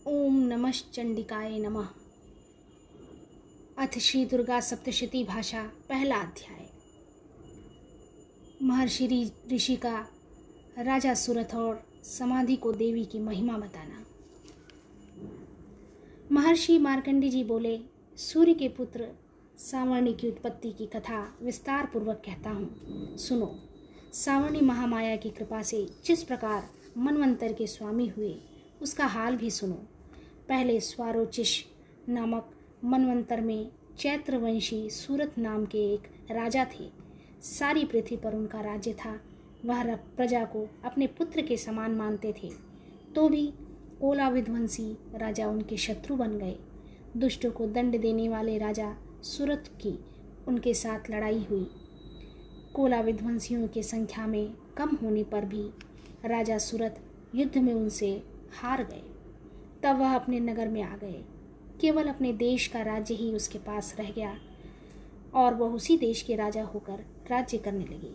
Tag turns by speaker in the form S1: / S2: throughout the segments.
S1: ओम नमः चंडिकाय नमः। अथ श्री दुर्गा सप्तशती भाषा पहला अध्याय। महर्षि ऋषि का राजा सूरथ और समाधि को देवी की महिमा बताना। महर्षि मार्कंडेय जी बोले, सूर्य के पुत्र सावर्णी की उत्पत्ति की कथा विस्तार पूर्वक कहता हूँ, सुनो। सावर्णी महामाया की कृपा से जिस प्रकार मनवंतर के स्वामी हुए उसका हाल भी सुनो। पहले स्वारोचिष नामक मनवंतर में चैत्रवंशी सूरथ नाम के एक राजा थे। सारी पृथ्वी पर उनका राज्य था। वह प्रजा को अपने पुत्र के समान मानते थे, तो भी कोला विध्वंसी राजा उनके शत्रु बन गए। दुष्टों को दंड देने वाले राजा सूरथ की उनके साथ लड़ाई हुई। कोला विध्वंसियों की संख्या में कम होने पर भी राजा सूरथ युद्ध में उनसे हार गए। तब वह अपने नगर में आ गए। केवल अपने देश का राज्य ही उसके पास रह गया और वह उसी देश के राजा होकर राज्य करने लगे।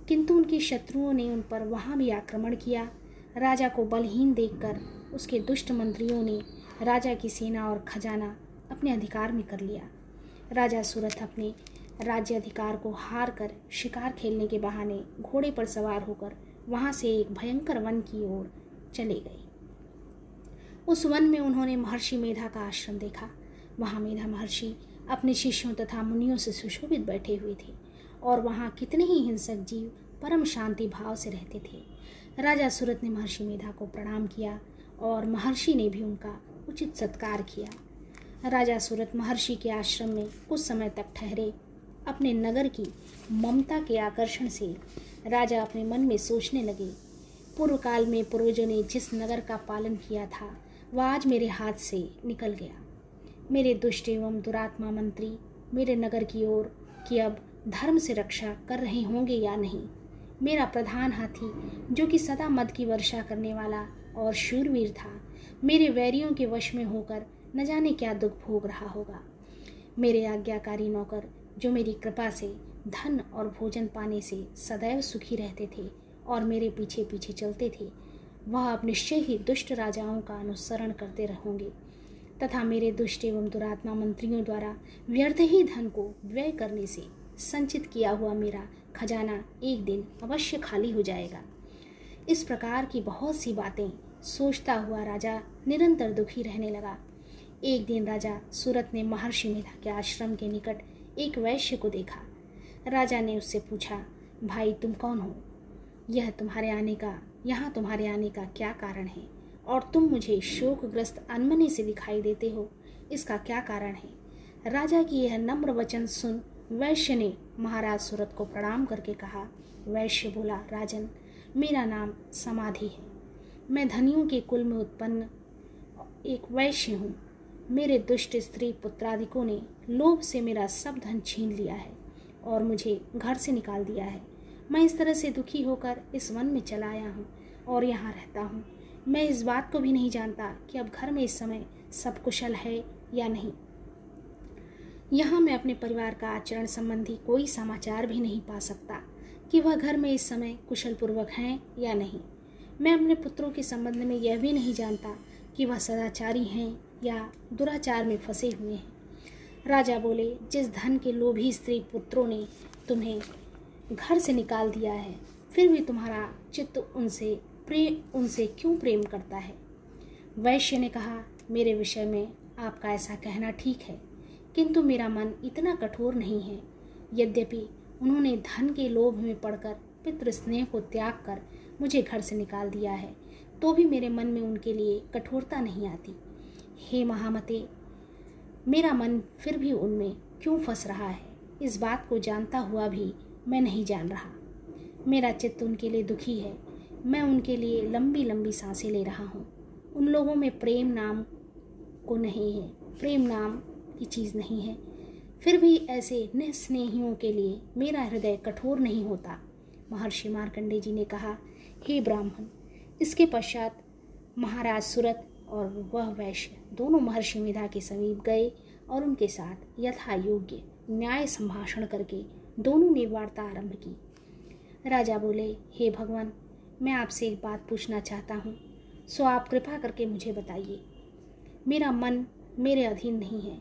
S1: किंतु उनके शत्रुओं ने उन पर वहाँ भी आक्रमण किया। राजा को बलहीन देखकर उसके दुष्ट मंत्रियों ने राजा की सेना और खजाना अपने अधिकार में कर लिया। राजा सूरथ अपने राज्य अधिकार को हार कर शिकार खेलने के बहाने घोड़े पर सवार होकर वहाँ से एक भयंकर वन की ओर चले गए। उस वन में उन्होंने महर्षि मेधा का आश्रम देखा। वहाँ मेधा महर्षि अपने शिष्यों तथा मुनियों से सुशोभित बैठे हुए थे और वहाँ कितने ही हिंसक जीव परम शांति भाव से रहते थे। राजा सूरथ ने महर्षि मेधा को प्रणाम किया और महर्षि ने भी उनका उचित सत्कार किया। राजा सूरथ महर्षि के आश्रम में कुछ समय तक ठहरे। अपने नगर की ममता के आकर्षण से राजा अपने मन में सोचने लगे, पूर्व काल में पूर्वजों ने जिस नगर का पालन किया था वह आज मेरे हाथ से निकल गया। मेरे दुष्ट एवं दुरात्मा मंत्री मेरे नगर की ओर की अब धर्म से रक्षा कर रहे होंगे या नहीं। मेरा प्रधान हाथी जो कि सदा मद की वर्षा करने वाला और शूरवीर था, मेरे वैरियों के वश में होकर न जाने क्या दुख भोग रहा होगा। मेरे आज्ञाकारी नौकर जो मेरी कृपा से धन और भोजन पाने से सदैव सुखी रहते थे और मेरे पीछे पीछे चलते थे, वह अब निश्चय ही दुष्ट राजाओं का अनुसरण करते रहेंगे तथा मेरे दुष्ट एवं दुरात्मा मंत्रियों द्वारा व्यर्थ ही धन को व्यय करने से संचित किया हुआ मेरा खजाना एक दिन अवश्य खाली हो जाएगा। इस प्रकार की बहुत सी बातें सोचता हुआ राजा निरंतर दुखी रहने लगा। एक दिन राजा सूरथ ने महर्षि मेधा के आश्रम के निकट एक वैश्य को देखा। राजा ने उससे पूछा, भाई तुम कौन हो? यहाँ तुम्हारे आने का क्या कारण है? और तुम मुझे शोकग्रस्त अनमने से दिखाई देते हो, इसका क्या कारण है? राजा की यह नम्र वचन सुन वैश्य ने महाराज सूरथ को प्रणाम करके कहा। वैश्य बोला, राजन, मेरा नाम समाधि है। मैं धनियों के कुल में उत्पन्न एक वैश्य हूँ। मेरे दुष्ट स्त्री पुत्रादिकों ने लोभ से मेरा सब धन छीन लिया है और मुझे घर से निकाल दिया है। मैं इस तरह से दुखी होकर इस वन में चला आया हूँ और यहाँ रहता हूँ। मैं इस बात को भी नहीं जानता कि अब घर में इस समय सब कुशल है या नहीं। यहाँ मैं अपने परिवार का आचरण संबंधी कोई समाचार भी नहीं पा सकता कि वह घर में इस समय कुशल पूर्वक हैं या नहीं। मैं अपने पुत्रों के संबंध में यह भी नहीं जानता कि वह सदाचारी हैं या दुराचार में फंसे हुए हैं। राजा बोले, जिस धन के लोभी स्त्री पुत्रों ने तुम्हें घर से निकाल दिया है, फिर भी तुम्हारा चित्त उनसे क्यों प्रेम करता है? वैश्य ने कहा, मेरे विषय में आपका ऐसा कहना ठीक है, किंतु मेरा मन इतना कठोर नहीं है। यद्यपि उन्होंने धन के लोभ में पड़कर पितृ स्नेह को त्याग कर मुझे घर से निकाल दिया है, तो भी मेरे मन में उनके लिए कठोरता नहीं आती। हे महामते, मेरा मन फिर भी उनमें क्यों फंस रहा है, इस बात को जानता हुआ भी मैं नहीं जान रहा। मेरा चित्त उनके लिए दुखी है। मैं उनके लिए लंबी लंबी सांसें ले रहा हूँ। उन लोगों में प्रेम नाम की चीज़ नहीं है। फिर भी ऐसे निस्नेहियों के लिए मेरा हृदय कठोर नहीं होता। महर्षि मार्कंडेय जी ने कहा, हे ब्राह्मण। इसके पश्चात महाराज सूरथ और वह वैश्य दोनों महर्षि मेधा के समीप गए और उनके साथ यथा योग्य न्याय संभाषण करके दोनों ने वार्ता आरंभ की। राजा बोले, हे भगवान, मैं आपसे एक बात पूछना चाहता हूँ, सो आप कृपा करके मुझे बताइए। मेरा मन मेरे अधीन नहीं है,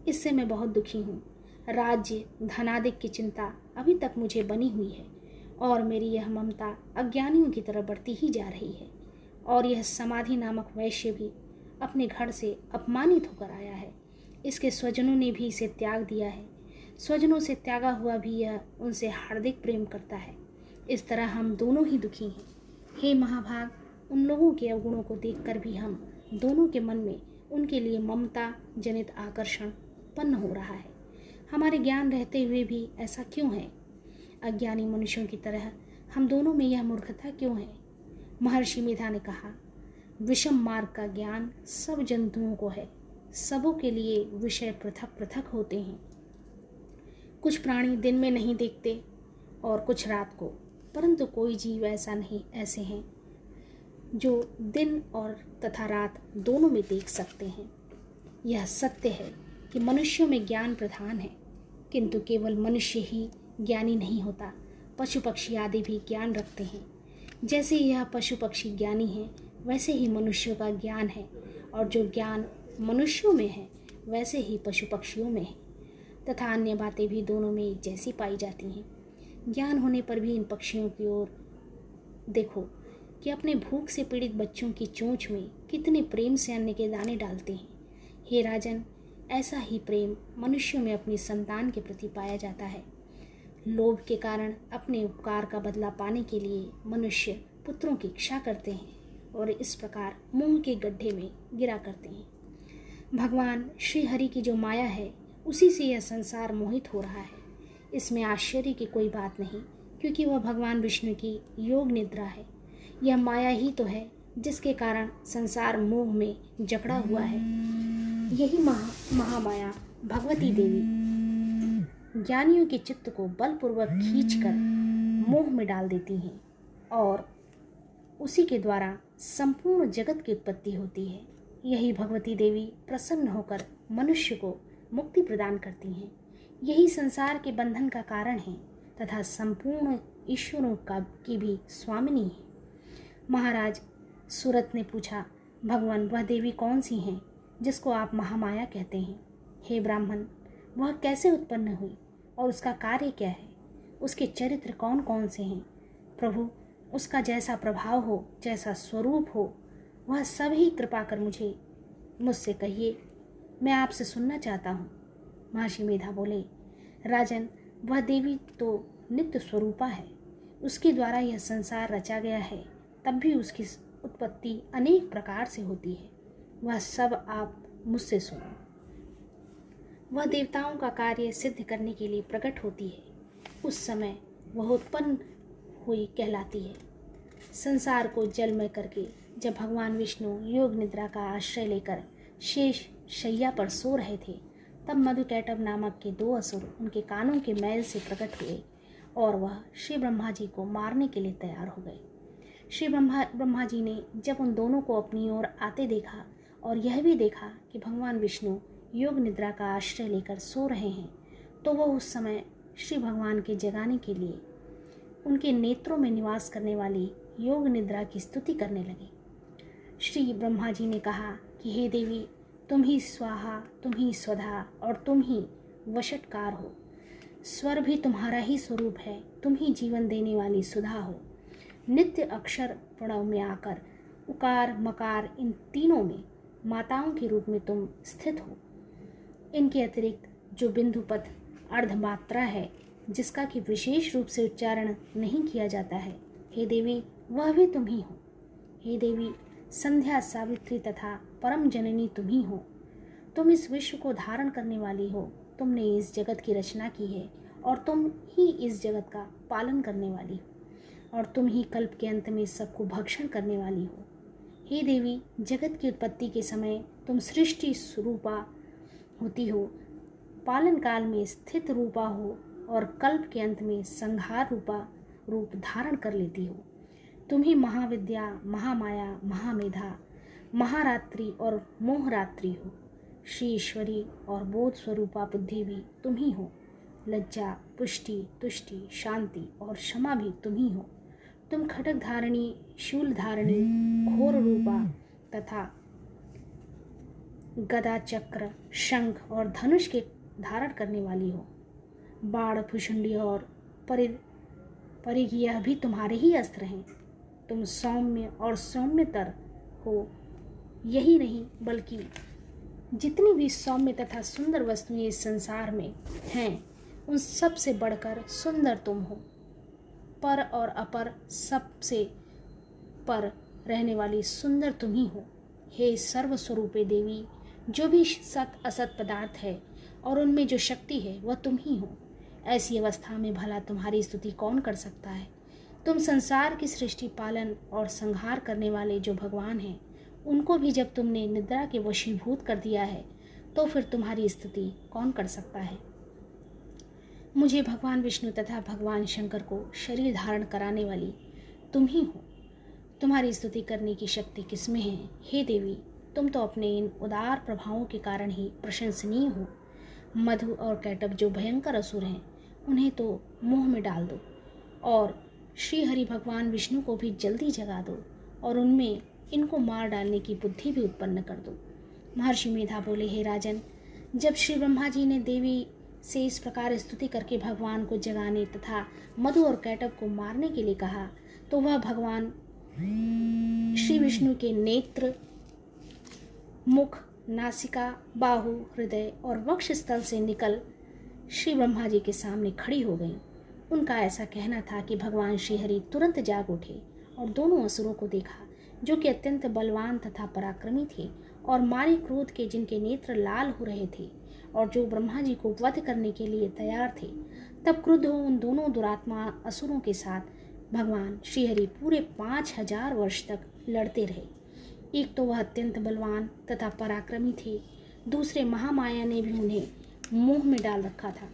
S1: इससे मैं बहुत दुखी हूँ। राज्य धनादिक की चिंता अभी तक मुझे बनी हुई है और मेरी यह ममता अज्ञानियों की तरह बढ़ती ही जा रही है। और यह समाधि नामक वैश्य भी अपने घर से अपमानित होकर आया है। इसके स्वजनों ने भी इसे त्याग दिया है। स्वजनों से त्यागा हुआ भी यह उनसे हार्दिक प्रेम करता है। इस तरह हम दोनों ही दुखी हैं। हे महाभाग, उन लोगों के अवगुणों को देखकर भी हम दोनों के मन में उनके लिए ममता जनित आकर्षण उत्पन्न हो रहा है। हमारे ज्ञान रहते हुए भी ऐसा क्यों है? अज्ञानी मनुष्यों की तरह हम दोनों में यह मूर्खता क्यों है? महर्षि मेधा ने कहा, विषम मार्ग का ज्ञान सब जंतुओं को है। सबों के लिए विषय पृथक पृथक होते हैं। कुछ प्राणी दिन में नहीं देखते और कुछ रात को, परंतु कोई जीव ऐसे हैं जो दिन और तथा रात दोनों में देख सकते हैं। यह सत्य है कि मनुष्यों में ज्ञान प्रधान है, किंतु केवल मनुष्य ही ज्ञानी नहीं होता। पशु पक्षी आदि भी ज्ञान रखते हैं। जैसे यह पशु पक्षी ज्ञानी हैं, वैसे ही मनुष्यों का ज्ञान है, और जो ज्ञान मनुष्यों में है वैसे ही पशु पक्षियों में है, तथा अन्य बातें भी दोनों में एक जैसी पाई जाती हैं। ज्ञान होने पर भी इन पक्षियों की ओर देखो कि अपने भूख से पीड़ित बच्चों की चोंच में कितने प्रेम से अन्न के दाने डालते हैं। हे राजन, ऐसा ही प्रेम मनुष्यों में अपनी संतान के प्रति पाया जाता है। लोभ के कारण अपने उपकार का बदला पाने के लिए मनुष्य पुत्रों की इच्छा करते हैं और इस प्रकार मोह के गड्ढे में गिरा करते हैं। भगवान श्री हरि की जो माया है, उसी से यह संसार मोहित हो रहा है। इसमें आश्चर्य की कोई बात नहीं, क्योंकि वह भगवान विष्णु की योग निद्रा है। यह माया ही तो है जिसके कारण संसार मोह में जकड़ा हुआ है। यही महामाया भगवती देवी ज्ञानियों के चित्त को बलपूर्वक खींचकर मोह में डाल देती हैं और उसी के द्वारा संपूर्ण जगत की उत्पत्ति होती है। यही भगवती देवी प्रसन्न होकर मनुष्य को मुक्ति प्रदान करती हैं। यही संसार के बंधन का कारण है तथा संपूर्ण ईश्वरों की भी स्वामिनी है। महाराज सूरत ने पूछा, भगवान, वह देवी कौन सी हैं जिसको आप महामाया कहते हैं? हे ब्राह्मण, वह कैसे उत्पन्न हुई और उसका कार्य क्या है? उसके चरित्र कौन कौन से हैं? प्रभु, उसका जैसा प्रभाव हो, जैसा स्वरूप हो, वह सब ही कृपा कर मुझसे कहिए, मैं आपसे सुनना चाहता हूँ। महर्षि मेधा बोले, राजन, वह देवी तो नित्य स्वरूपा है। उसके द्वारा यह संसार रचा गया है, तब भी उसकी उत्पत्ति अनेक प्रकार से होती है। वह सब आप मुझसे सुनो। वह देवताओं का कार्य सिद्ध करने के लिए प्रकट होती है। उस समय वह उत्पन्न हुई कहलाती है। संसार को जलमय करके जब भगवान विष्णु योग निद्रा का आश्रय लेकर शेष शैया पर सो रहे थे, तब मधुकैटभ नामक के 2 असुर उनके कानों के मैल से प्रकट हुए और वह श्री ब्रह्मा जी को मारने के लिए तैयार हो गए। श्री ब्रह्मा जी ने जब उन दोनों को अपनी ओर आते देखा और यह भी देखा कि भगवान विष्णु योग निद्रा का आश्रय लेकर सो रहे हैं, तो वह उस समय श्री भगवान के जगाने के लिए उनके नेत्रों में निवास करने वाली योग निद्रा की स्तुति करने लगे। श्री ब्रह्मा जी ने कहा कि हे देवी, तुम ही स्वाहा, तुम ही स्वधा और तुम ही वशटकार हो। स्वर भी तुम्हारा ही स्वरूप है। तुम ही जीवन देने वाली सुधा हो। नित्य अक्षर प्रणव में आकर उकार मकार इन तीनों में माताओं के रूप में तुम स्थित हो। इनके अतिरिक्त जो बिंदुपद अर्धमात्रा है, जिसका कि विशेष रूप से उच्चारण नहीं किया जाता है, हे देवी, वह भी तुम ही हो। हे देवी, संध्या, सावित्री तथा परम जननी तुम ही हो। तुम इस विश्व को धारण करने वाली हो। तुमने इस जगत की रचना की है और तुम ही इस जगत का पालन करने वाली हो, और तुम ही कल्प के अंत में सबको भक्षण करने वाली हो। हे देवी, जगत की उत्पत्ति के समय तुम सृष्टि स्वरूपा होती हो, पालन काल में स्थित रूपा हो और कल्प के अंत में संहार रूप धारण कर लेती हो। तुम ही महाविद्या, महामाया, महामेधा, महारात्रि और मोहरात्रि हो। श्री ईश्वरी और बोध स्वरूपा बुद्धि भी तुम ही हो। लज्जा, पुष्टि, तुष्टि, शांति और क्षमा भी तुम ही हो। तुम खड्ग धारणी, शूल धारणी, घोर रूपा तथा गदा, चक्र, शंख और धनुष के धारण करने वाली हो। बाण, भुषुंडी और परिघ यह भी तुम्हारे ही अस्त्र हैं। तुम सौम्य और सौम्यतर हो। यही नहीं बल्कि जितनी भी सौम्य तथा सुंदर वस्तुएं इस संसार में हैं, उन सब से बढ़कर सुंदर तुम हो। पर और अपर सबसे पर रहने वाली सुंदर तुम ही हो। हे सर्वस्वरूपे देवी, जो भी सत असत पदार्थ है और उनमें जो शक्ति है वह तुम ही हो। ऐसी अवस्था में भला तुम्हारी स्तुति कौन कर सकता है। तुम संसार की सृष्टि, पालन और संहार करने वाले जो भगवान हैं, उनको भी जब तुमने निद्रा के वशीभूत कर दिया है, तो फिर तुम्हारी स्तुति कौन कर सकता है। मुझे भगवान विष्णु तथा भगवान शंकर को शरीर धारण कराने वाली तुम ही हो। तुम्हारी स्तुति करने की शक्ति किसमें है। हे देवी, तुम तो अपने इन उदार प्रभावों के कारण ही प्रशंसनीय हो। मधु और कैटभ जो भयंकर असुर हैं, उन्हें तो मुंह में डाल दो और श्री हरि भगवान विष्णु को भी जल्दी जगा दो और उनमें इनको मार डालने की बुद्धि भी उत्पन्न कर दो। महर्षि मेधा बोले, हे राजन, जब श्री ब्रह्मा जी ने देवी से इस प्रकार स्तुति करके भगवान को जगाने तथा मधु और कैटभ को मारने के लिए कहा, तो वह भगवान श्री विष्णु के नेत्र, मुख, नासिका, बाहु, हृदय और वक्ष स्थल से निकल श्री ब्रह्मा जी के सामने खड़ी हो गई। उनका ऐसा कहना था कि भगवान श्रीहरि तुरंत जाग उठे और दोनों असुरों को देखा, जो कि अत्यंत बलवान तथा पराक्रमी थे और मारे क्रोध के जिनके नेत्र लाल हो रहे थे और जो ब्रह्मा जी को वध करने के लिए तैयार थे। तब क्रुद्ध हो उन दोनों दुरात्मा असुरों के साथ भगवान श्रीहरि पूरे 5000 वर्ष तक लड़ते रहे। एक तो वह अत्यंत बलवान तथा पराक्रमी थे, दूसरे महामाया ने भी उन्हें मुंह में डाल रखा था।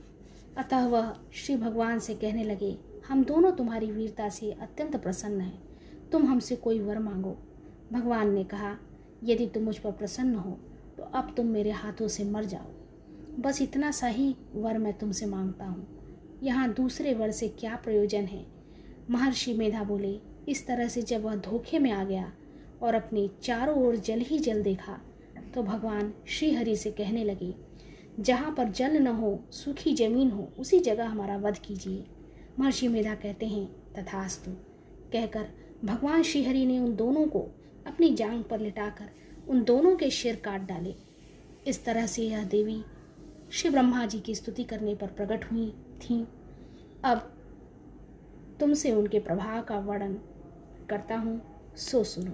S1: अतः वह श्री भगवान से कहने लगे, हम दोनों तुम्हारी वीरता से अत्यंत प्रसन्न हैं, तुम हमसे कोई वर मांगो। भगवान ने कहा, यदि तुम मुझ पर प्रसन्न हो तो अब तुम मेरे हाथों से मर जाओ। बस इतना सा ही वर मैं तुमसे मांगता हूँ, यहाँ दूसरे वर से क्या प्रयोजन है। महर्षि मेधा बोले, इस तरह से जब वह धोखे में आ गया और अपने चारों ओर जल ही जल देखा, तो भगवान श्री हरि से कहने लगे, जहाँ पर जल न हो, सूखी जमीन हो, उसी जगह हमारा वध कीजिए। महर्षि मेधा कहते हैं, तथास्तु कहकर भगवान श्रीहरि ने उन दोनों को अपनी जांग पर लिटाकर उन दोनों के सिर काट डाले। इस तरह से यह देवी श्री ब्रह्मा जी की स्तुति करने पर प्रकट हुई थीं। अब तुमसे उनके प्रभाव का वर्णन करता हूँ, सो सुनो।